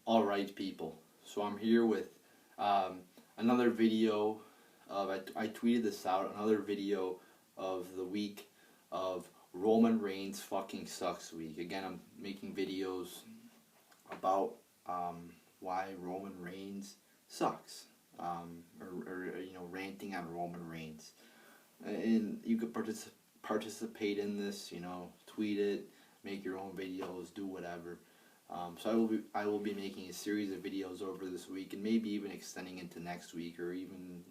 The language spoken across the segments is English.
Alright people, so I'm here with um, another video of, I tweeted this out, another video of the week of Roman Reigns fucking sucks week. Again, I'm making videos about why Roman Reigns sucks, or ranting on Roman Reigns. And you could participate in this, tweet it, make your own videos, do whatever. So I will be making a series of videos over this week, and maybe even extending into next week or even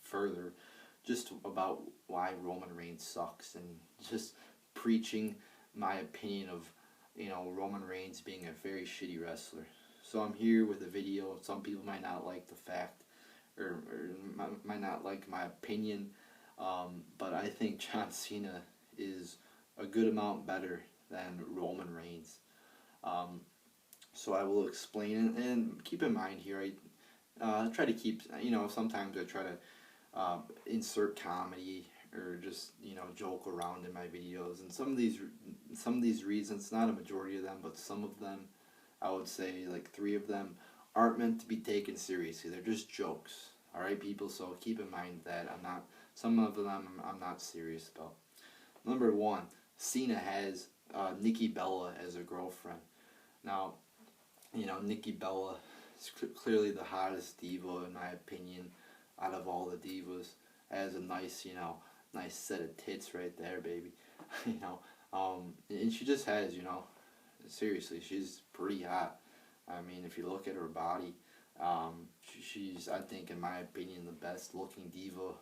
further, just about why Roman Reigns sucks, and just preaching my opinion of Roman Reigns being a very shitty wrestler. So I'm here with a video. Some people might not like the fact, or might not like my opinion, but I think John Cena is a good amount better than Roman Reigns. So I will explain it, and keep in mind here, I try to keep, sometimes I try to insert comedy or just, joke around in my videos. And some of these reasons, not a majority of them, but some of them, I would say like 3 of them, aren't meant to be taken seriously. They're just jokes. Alright people, so keep in mind that some of them I'm not serious about. Number 1, Cena has Nikki Bella as a girlfriend. Now, Nikki Bella is clearly the hottest diva in my opinion out of all the divas. Has a nice, nice set of tits right there, baby. And she just has, seriously, she's pretty hot. I mean, if you look at her body, she's, I think, in my opinion, the best looking diva.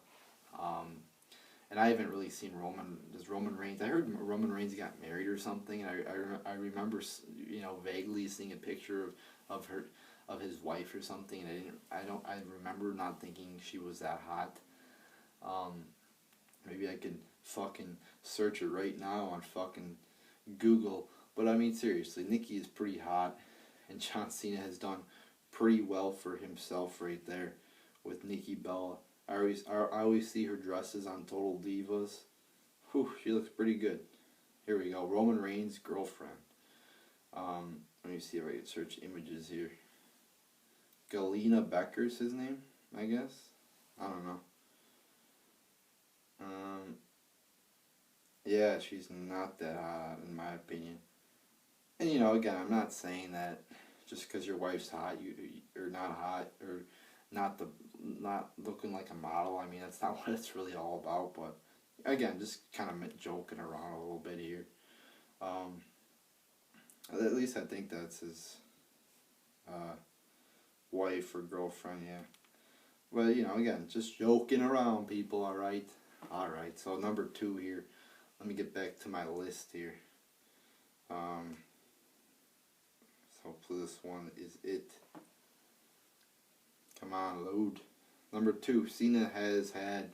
And I haven't really seen Roman Reigns. I heard Roman Reigns got married or something. And I remember, vaguely seeing a picture of his wife or something. And I remember not thinking she was that hot. Maybe I could fucking search it right now on fucking Google. But I mean, seriously, Nikki is pretty hot, and John Cena has done pretty well for himself right there with Nikki Bella. I always see her dresses on Total Divas. Whew, she looks pretty good. Here we go. Roman Reigns' girlfriend. Let me see if I can search images here. Galena Becker's his name, I guess. I don't know. Yeah, she's not that hot in my opinion. And again, I'm not saying that just because your wife's hot, you're not hot, or not looking like a model. I mean, that's not what it's really all about. But again, just kind of joking around a little bit here. At least I think that's his wife or girlfriend, yeah. But again, just joking around, people. All right. So number 2 here. Let me get back to my list here. So this one is it. Come on, load. Number 2, Cena has had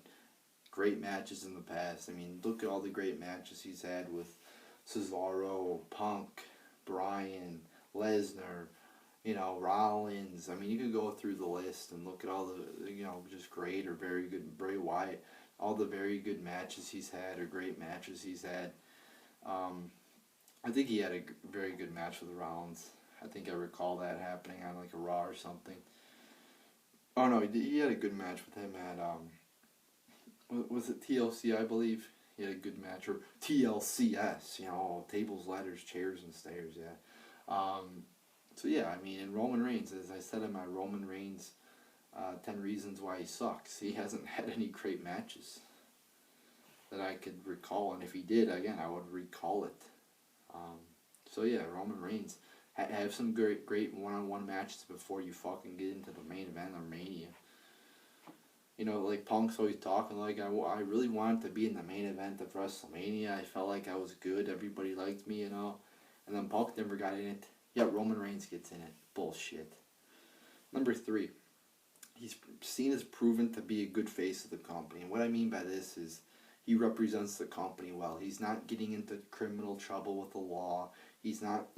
great matches in the past. I mean, look at all the great matches he's had with Cesaro, Punk, Bryan, Lesnar, Rollins. I mean, you could go through the list and look at all the, just great or very good, Bray Wyatt, all the very good matches he's had or great matches he's had. I think he had a very good match with Rollins. I think I recall that happening on like a Raw or something. Oh no, he had a good match with him at, was it TLC, I believe? He had a good match, or TLCS, tables, ladders, chairs, and stairs, yeah. So yeah, I mean, in Roman Reigns, as I said in my Roman Reigns 10 Reasons Why He Sucks, he hasn't had any great matches that I could recall, and if he did, again, I would recall it. So yeah, Roman Reigns, have some great one-on-one matches before you fucking get into the main event or Mania. Like Punk's always talking like, I really wanted to be in the main event of WrestleMania. I felt like I was good. Everybody liked me, And then Punk never got in it. Yeah, Roman Reigns gets in it. Bullshit. Number 3. Cena's proven to be a good face of the company. And what I mean by this is he represents the company well. He's not getting into criminal trouble with the law. He's not,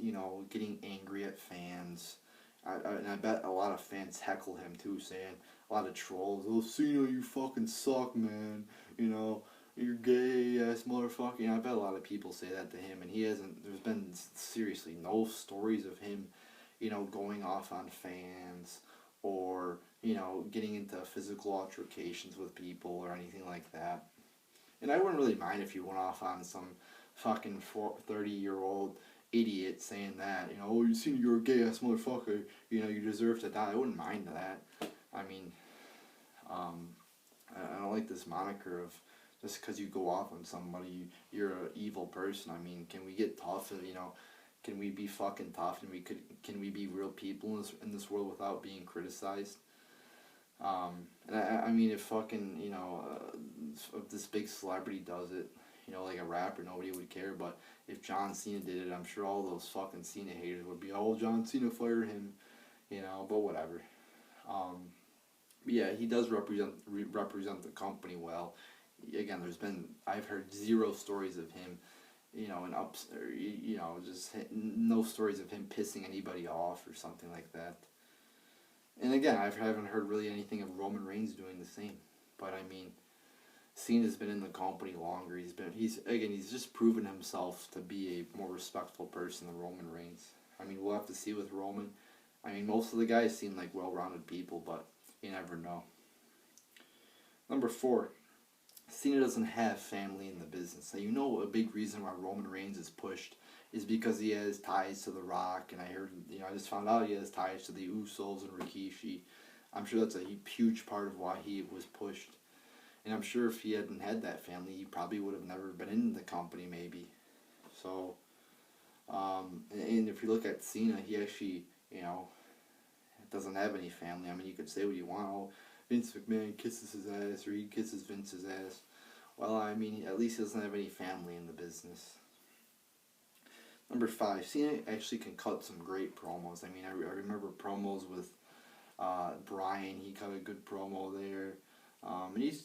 getting angry at fans. And I bet a lot of fans heckle him too, saying, a lot of trolls, "Oh, Cena, you fucking suck, man. You're gay ass motherfucker." I bet a lot of people say that to him, and he hasn't. There's been seriously no stories of him, going off on fans, or, getting into physical altercations with people or anything like that. And I wouldn't really mind if you went off on some fucking 30-year-old idiot saying that, oh, you seen you're a gay ass motherfucker, you deserve to die. I wouldn't mind that. I mean, I don't like this moniker of just because you go off on somebody, you're an evil person. I mean, can we get tough? Can we be fucking tough? And can we be real people in this world without being criticized? And I mean, if fucking, if this big celebrity does it, like a rapper, nobody would care. But if John Cena did it, I'm sure all those fucking Cena haters would be, oh, John Cena fired him, but whatever. But yeah, he does represent the company well. Again, I've heard zero stories of him, and ups, or, just no stories of him pissing anybody off or something like that. And again, I haven't heard really anything of Roman Reigns doing the same. But I mean, Cena's been in the company longer. He's just proven himself to be a more respectful person than Roman Reigns. I mean, we'll have to see with Roman. I mean, most of the guys seem like well-rounded people, but you never know. Number 4, Cena doesn't have family in the business. Now, a big reason why Roman Reigns is pushed is because he has ties to The Rock, and I heard, I just found out he has ties to the Usos and Rikishi. I'm sure that's a huge part of why he was pushed. And I'm sure if he hadn't had that family, he probably would have never been in the company, maybe. So, and if you look at Cena, he actually, doesn't have any family. I mean, you could say what you want. Oh, Vince McMahon kisses his ass, or he kisses Vince's ass. Well, I mean, at least he doesn't have any family in the business. Number 5, Cena actually can cut some great promos. I mean, I remember promos with Bryan. He cut a good promo there. And he's,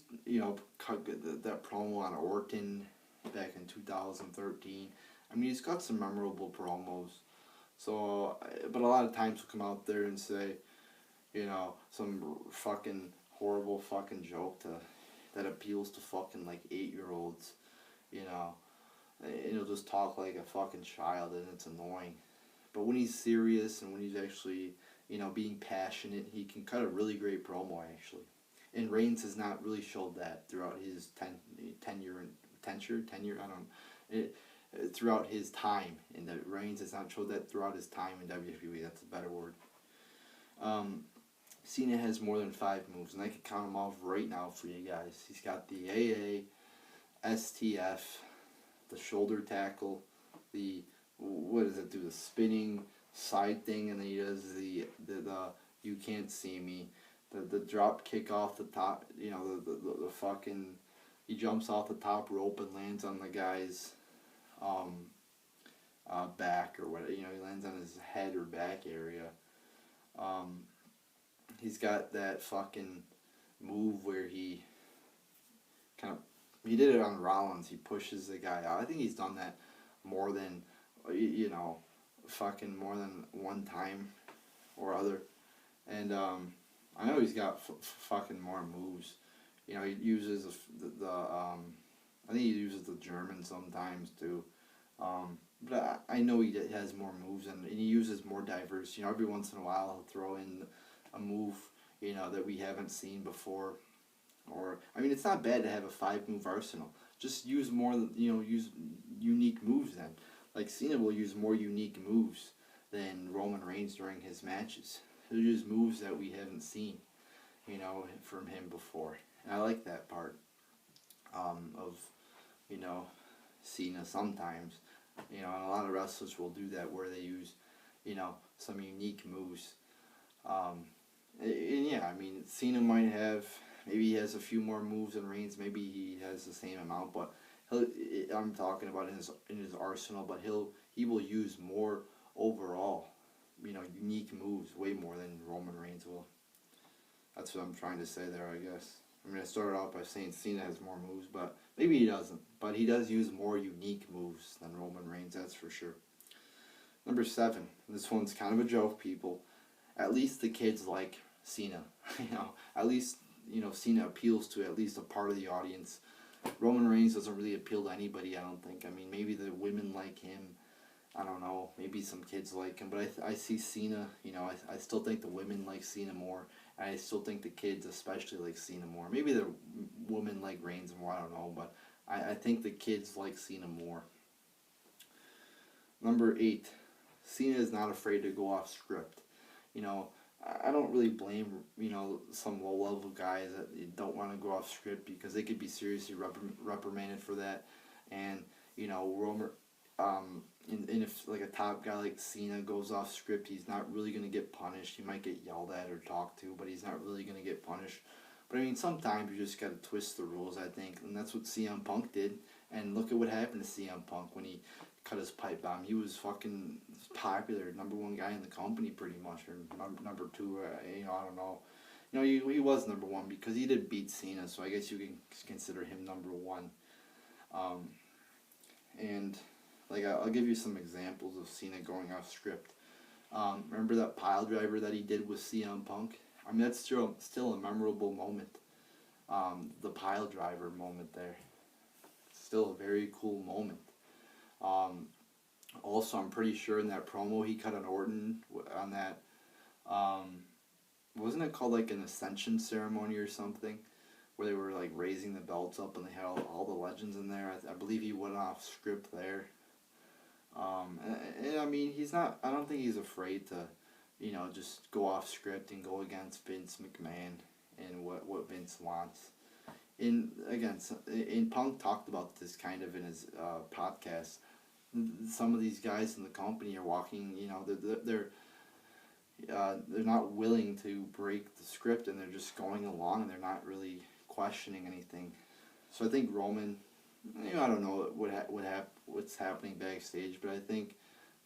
cut that promo on Orton back in 2013. I mean, he's got some memorable promos. So, but a lot of times he'll come out there and say, some fucking horrible fucking joke that appeals to fucking like 8-year-olds, and he'll just talk like a fucking child, and it's annoying. But when he's serious and when he's actually, being passionate, he can cut a really great promo, actually. And Reigns has not really showed that throughout his tenure, throughout his time. And that Reigns has not showed that throughout his time in WWE. That's a better word. Cena has more than 5 moves, and I can count them off right now for you guys. He's got the AA, STF, the shoulder tackle, the spinning side thing, and then he does the you can't see me, the drop kick off the top, the fucking, he jumps off the top rope and lands on the guy's back or whatever, he lands on his head or back area. He's got that fucking move where he did it on Rollins. He pushes the guy out. I think he's done that more than, fucking more than one time or other. And I know he's got fucking more moves. He uses I think he uses the German sometimes too. But I know he has more moves, and he uses more diverse. Every once in a while he'll throw in a move, that we haven't seen before. Or, I mean, it's not bad to have a 5-move arsenal. Just use more, use unique moves then. Like, Cena will use more unique moves than Roman Reigns during his matches. He'll use moves that we haven't seen, from him before. And I like that part of, Cena sometimes. And a lot of wrestlers will do that where they use, some unique moves. And yeah, I mean, Cena might have, maybe he has a few more moves than Reigns, maybe he has the same amount, but I'm talking about in his arsenal, but he will use more overall, unique moves, way more than Roman Reigns will. That's what I'm trying to say there, I guess. I mean, I started off by saying Cena has more moves, but maybe he doesn't. But he does use more unique moves than Roman Reigns, that's for sure. Number 7, this one's kind of a joke, people. At least the kids like Cena. At least, Cena appeals to at least a part of the audience. Roman Reigns doesn't really appeal to anybody, I don't think. I mean, maybe the women like him. I don't know, maybe some kids like him, but I see Cena, you know, I still think the women like Cena more, and I still think the kids especially like Cena more. Maybe the women like Reigns more, I don't know, but I think the kids like Cena more. Number 8, Cena is not afraid to go off script. You know, I don't really blame, you know, some low level guys that don't want to go off script because they could be seriously reprimanded for that. And, you know, and if like a top guy like Cena goes off script, he's not really going to get punished. He might get yelled at or talked to, but he's not really going to get punished. But I mean, sometimes you just got to twist the rules, I think. And that's what CM Punk did. And look at what happened to CM Punk when he cut his pipe bomb. He was fucking popular, number one guy in the company pretty much, or number two. You know, I don't know. You know, he was number one because he did beat Cena, so I guess you can consider him number one. And like I'll give you some examples of Cena going off script. Remember that pile driver that he did with CM Punk? I mean, that's still a memorable moment. The pile driver moment there. Still a very cool moment. Also, I'm pretty sure in that promo he cut an Orton on that. Wasn't it called like an Ascension ceremony or something, where they were like raising the belts up and they had all the legends in there? I believe he went off script there. And I mean, he's not. I don't think he's afraid to, you know, just go off script and go against Vince McMahon and what Vince wants. In Punk talked about this kind of in his podcast. Some of these guys in the company are walking, you know, they're not willing to break the script and they're just going along and they're not really questioning anything. So I think Roman, you know, I don't know what's happening backstage, but I think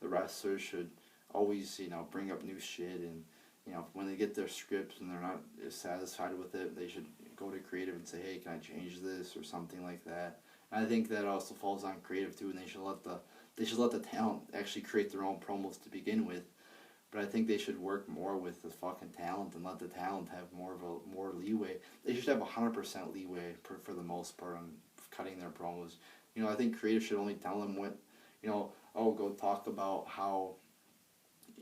the wrestlers should always, you know, bring up new shit, and you know, when they get their scripts and they're not satisfied with it, they should go to creative and say, hey, can I change this or something like that. And I think that also falls on creative too, and they should let the talent actually create their own promos to begin with. But I think they should work more with the fucking talent and let the talent have more leeway. They should have 100% leeway for the most part on cutting their promos. You know, I think creative should only tell them what, you know, oh, go talk about how,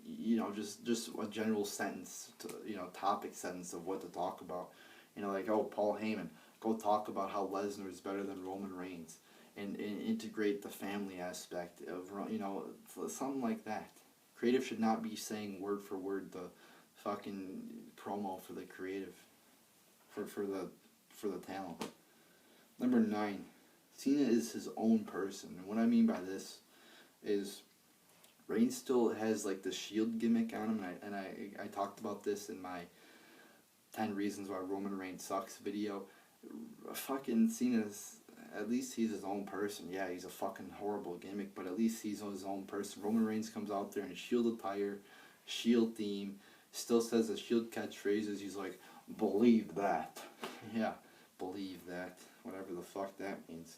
you know, just a general sentence, you know, topic sentence of what to talk about. You know, like, oh, Paul Heyman, go talk about how Lesnar is better than Roman Reigns, and integrate the family aspect of, you know, something like that. Creative should not be saying word for word the fucking promo for the creative, for the talent. Number 9, Cena is his own person, and what I mean by this is Reigns still has like the Shield gimmick on him, and I talked about this in my 10 Reasons Why Roman Reigns Sucks video. Fucking Cena's, at least he's his own person. Yeah, he's a fucking horrible gimmick, but at least he's his own person. Roman Reigns comes out there in a Shield attire, Shield theme, still says the Shield catchphrases. He's like, believe that. Yeah, believe that. Whatever the fuck that means.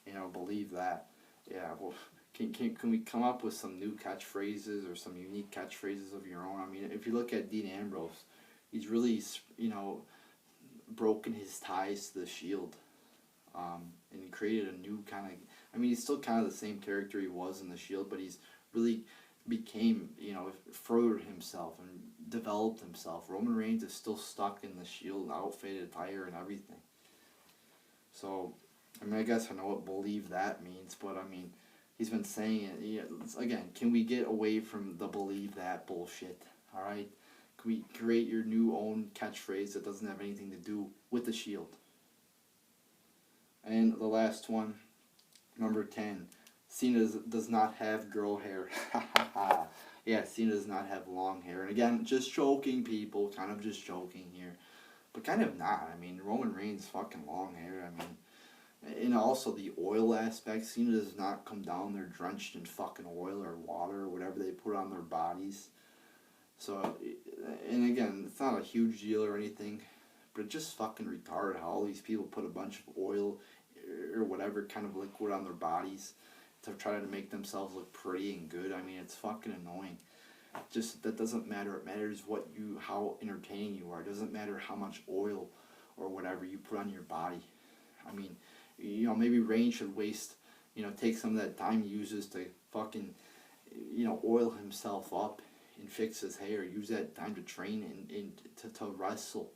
You know, believe that. Yeah, well, can we come up with some new catchphrases or some unique catchphrases of your own? I mean, if you look at Dean Ambrose, he's really, you know, broken his ties to the Shield. And created a new kind of, I mean, he's still kind of the same character he was in the Shield, but he's really became, you know, furthered himself and developed himself. Roman Reigns is still stuck in the Shield outfit, attire, and everything. So, I mean, I guess I know what believe that means, but I mean, he's been saying it. Yeah, again, can we get away from the believe that bullshit, alright? Can we create your new own catchphrase that doesn't have anything to do with the Shield? And the last one, number 10, Cena does not have girl hair. Yeah, Cena does not have long hair. And again, just joking, people, kind of just joking here. But kind of not. I mean, Roman Reigns fucking long hair. I mean, and also the oil aspect, Cena does not come down there drenched in fucking oil or water or whatever they put on their bodies. So, and again, it's not a huge deal or anything, but it's just fucking retarded how all these people put a bunch of oil or whatever kind of liquid on their bodies to try to make themselves look pretty and good. I mean, it's fucking annoying. Just, that doesn't matter. It matters how entertaining you are. It doesn't matter how much oil or whatever you put on your body. I mean, you know, maybe Reigns should take some of that time he uses to fucking, oil himself up and fix his hair. Use that time to train and to wrestle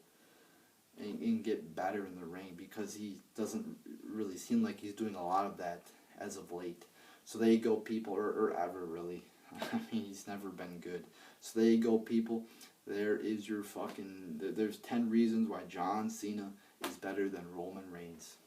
and get better in the ring, because he doesn't really seem like he's doing a lot of that as of late. So there you go, people, or ever really. I mean, he's never been good. So there you go, people. There is your fucking... There's 10 reasons why John Cena is better than Roman Reigns.